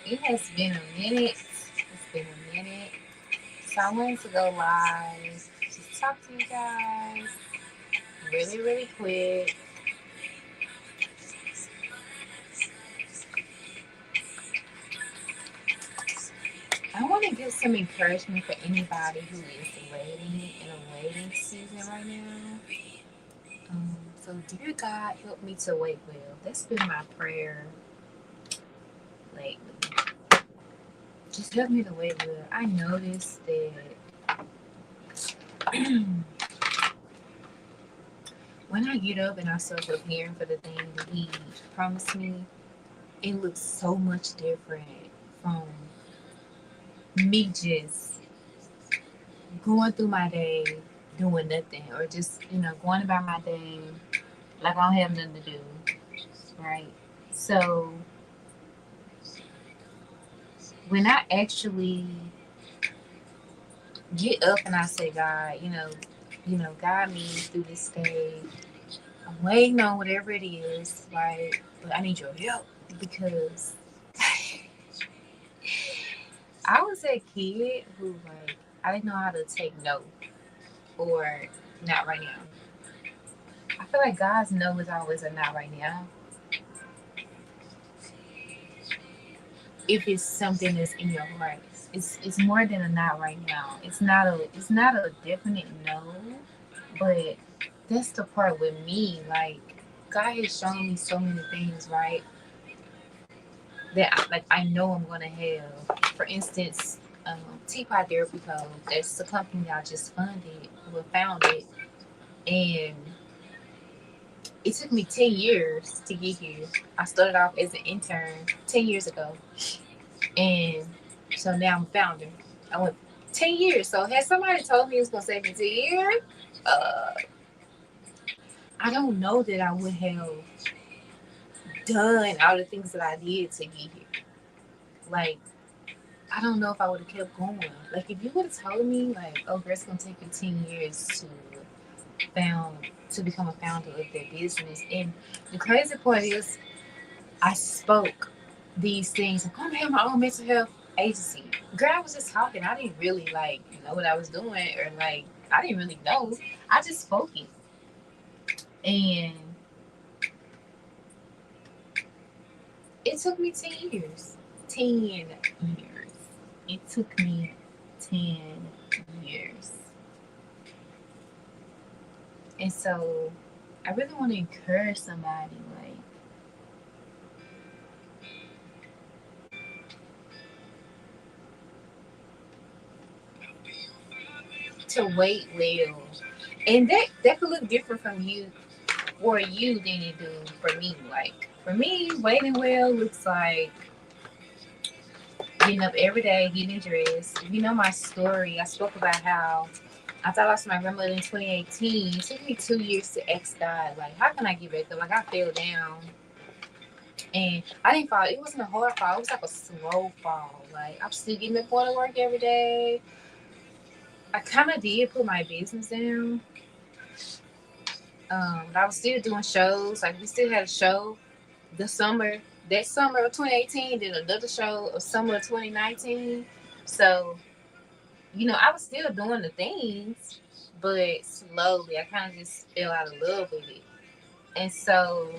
It has been a minute. It's been a minute. So I wanted to go live, just talk to you guys really, really quick. I want to give some encouragement for anybody who is waiting in a waiting season right now. So, dear God, help me to wait well. That's been my prayer lately. Just help me to wait well. I noticed that when I get up and I start preparing for the thing that He promised me, it looks so much different from me just going through my day doing nothing or just, going about my day like I don't have nothing to do, right? So when I actually get up and I say, God, guide me through this day. I'm waiting on whatever it is, right? But I need your help because I was a kid who I didn't know how to take no or not right now. I feel like God's no is always a not right now. If it's something that's in your heart, it's more than a not right now. It's not a definite no, but that's the part with me. Like God has shown me so many things, right? That I know I'm gonna have. For instance, Teapot Therapy Co. That's the company I just founded, and it took me 10 years to get here. I started off as an intern 10 years ago, and so now I'm a founder. I went 10 years. So had somebody told me it was gonna take me 10 years, uh, I don't know that I would have done all the things that I did to get here. Like I don't know if I would have kept going. Like if you would have told me like, oh, girl, it's gonna take you 10 years found to become a founder of their business. And the crazy part is I spoke these things like, I'm gonna have my own mental health agency. Girl, I was just talking. I didn't really know what I was doing or I didn't really know. I just spoke it. And it took me 10 years. 10 years. It took me 10 years. And so I really want to encourage somebody to wait well. And that could look different from you for you than it do for me. Like for me, waiting well looks like getting up every day, getting dressed. If you know my story, I spoke about how I thought I lost my grandmother in 2018. It took me 2 years to ask God, like, how can I get back up? Like I fell down and I didn't fall. It wasn't a hard fall. It was like a slow fall. Like I'm still getting up going to work every day. I kind of did put my business down. But I was still doing shows. Like we still had a show the summer that summer of 2018. Did another show of summer of 2019. So I was still doing the things, but slowly I kind of just fell out of love with it. And so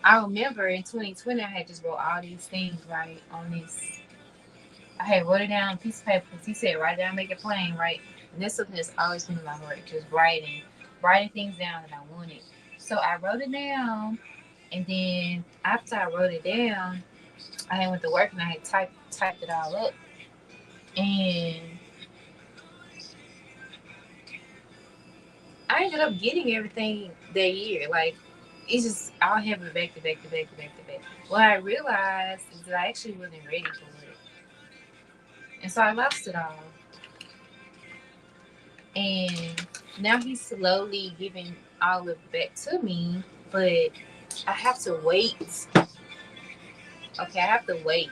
I remember in 2020 I had just wrote all these things right on this. I had wrote it down on a piece of paper because he said write it down, make it plain, right? And that's something that's always been in my heart, just writing things down that I wanted. So I wrote it down, and then after I wrote it down, I had went to work and I had typed it all up, and I ended up getting everything that year. Like it's just I'll have it back to back to back to back to back. What I realized is that I actually wasn't ready for it, and so I lost it all. And now he's slowly giving all of it back to me, but I have to wait. Okay, I have to wait.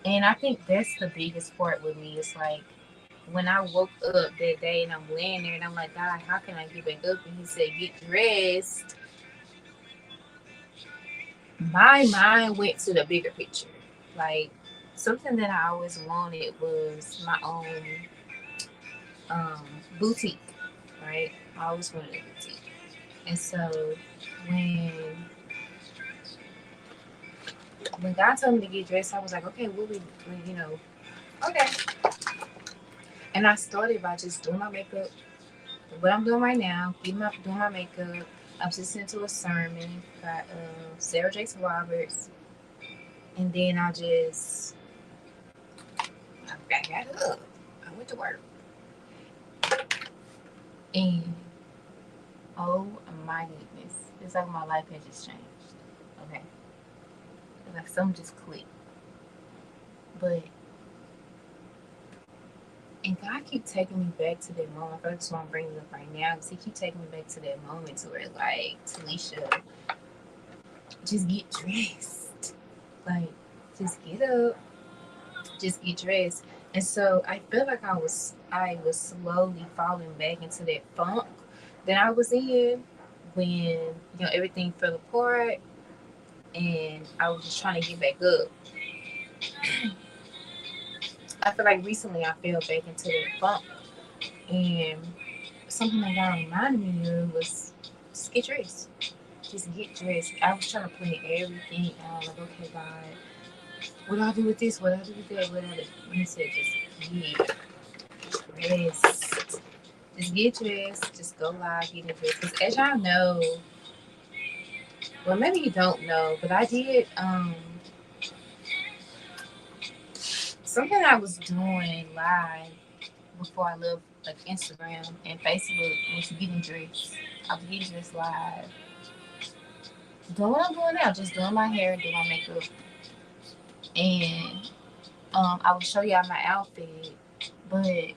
And I think that's the biggest part with me. It's like when I woke up that day and I'm laying there and I'm like, God, how can I get back up? And he said, get dressed, my mind went to the bigger picture. Like something that I always wanted was my own um, boutique, right? I always wanted a boutique, and so when when God told me to get dressed, I was like, okay, okay. And I started by just doing my makeup, what I'm doing right now, doing my makeup. I'm listening to a sermon by Sarah Jakes Roberts, and then I got up. I went to work, and oh my goodness, it's like my life had just changed. Okay, it's like something just clicked. But and God keep taking me back to that moment. I just want to bring it up right now because He keep taking me back to that moment to where like Talisha, just get dressed, like just get up, just get dressed. And so I feel like I was slowly falling back into that funk that I was in when everything fell apart and I was just trying to get back up. I feel like recently I fell back into that funk, and something that God reminded me of was just get dressed. Just get dressed. I was trying to plan everything out. Like, okay, God, what do I do with this? What do I do with that? What do I do? And He said, just get dressed. Just get dressed. Just go live, get dressed. Because as y'all know, well, maybe you don't know, but I did something I was doing live before I left, like Instagram and Facebook, was getting dressed. I was getting dressed live. Doing what I'm doing now, just doing my hair, doing my makeup, and I will show y'all my outfit. But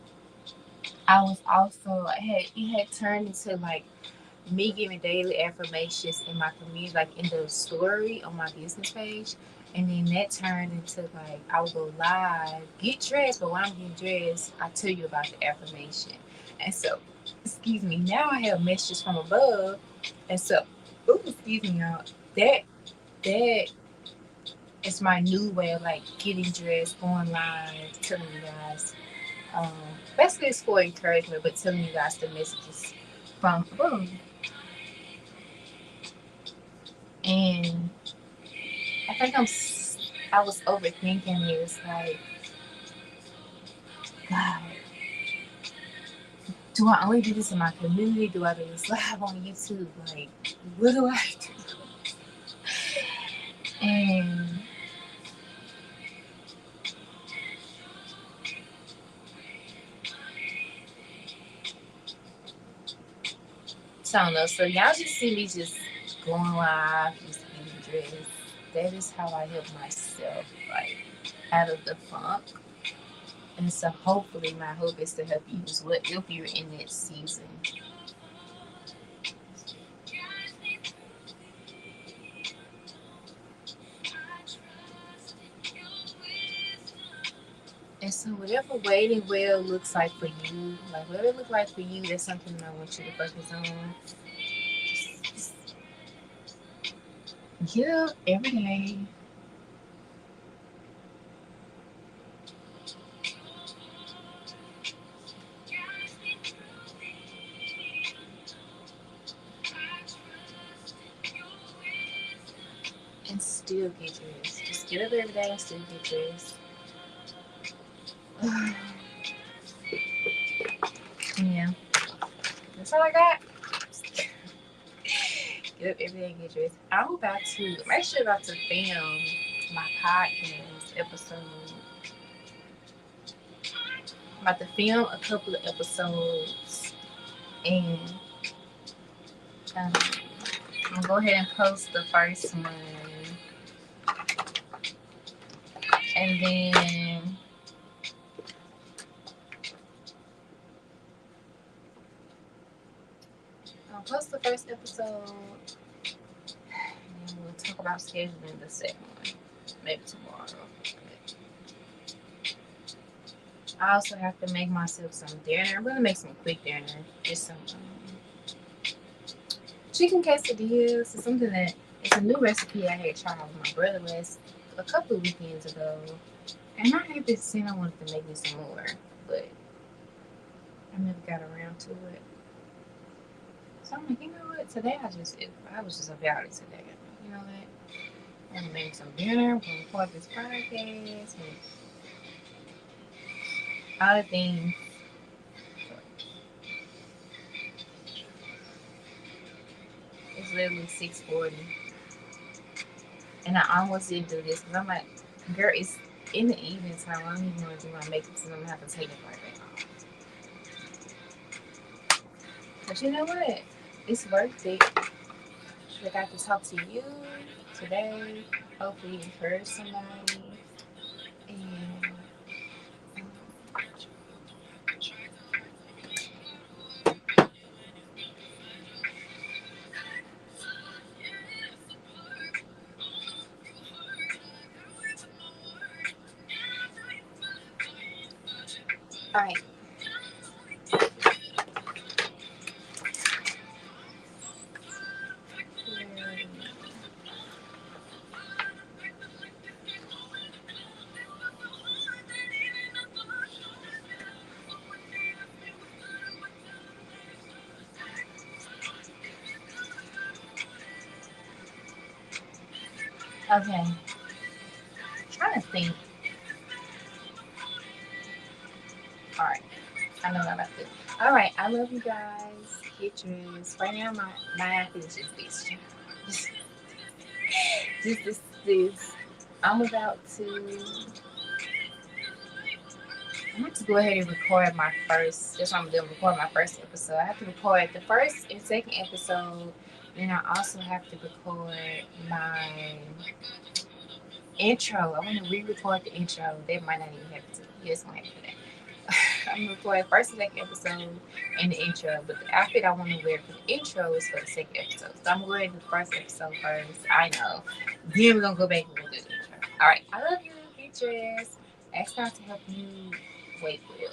I was also it had turned into like me giving daily affirmations in my community, like in the story on my business page. And then that turned into like I would go live, get dressed, but when I'm getting dressed, I tell you about the affirmation. And so, excuse me, now I have messages from above. And so, ooh, excuse me, y'all. That is my new way of like getting dressed, going live, telling you guys. Um, Basically, it's for encouragement, but telling you guys the messages from above. And I think I was overthinking it. It's like, God, do I only do this in my community? Do I do this live on YouTube? Like, what do I do? And so I don't know. So y'all just see me just going live, just getting dressed. That is how I help myself, like, out of the funk. And so hopefully my hope is to help you as well if you're in that season. And so whatever waiting well looks like for you, like whatever it looks like for you, that's something I want you to focus on. Get up every day and still get dressed. Just get up every day and still get dressed. Yeah, that's all I got. Get up every day and get dressed. I'm actually about to film my podcast episode. I'm about to film a couple of episodes and um, I'm gonna go ahead and post the first one. And then I'll post the first episode. And then we'll talk about scheduling the second one. Maybe tomorrow. I also have to make myself some dinner. I'm gonna make some quick dinner. Just some chicken quesadillas. It's something that is a new recipe I had tried with my brother a couple of weekends ago, and I had been saying I wanted to make me some more, but I never got around to it. So I'm like, you know what? Today I was just about it today. You know what? I'm gonna make some dinner. I'm gonna record this podcast and all the things. It's literally 6:40, and I almost didn't do this because I'm like, girl, it's in the evening time. I don't even want to do my makeup, so I'm gonna have to take it right back off. But you know what? It's worth it. I got to talk to you today. Hopefully, encourage somebody. And all right. Okay. I'm trying to think. All right. I know what I'm about to do. All right. I love you guys. Get dressed. Right now, my outfit is just this. This. I'm about to. I'm going to go ahead and record my first. That's what I'm doing. Record my first episode. I have to record the first and second episode. Then I also have to record my intro. I want to re-record the intro. That might not even happen to you. Just wait for that. I'm gonna record first and second episode and the intro, but the outfit I want to wear for the intro is for the second episode. So I'm going to do the first episode first. I know. Then we're gonna go back and we'll do the intro. All right. I love you. Get dressed. Ask God to help you wait well.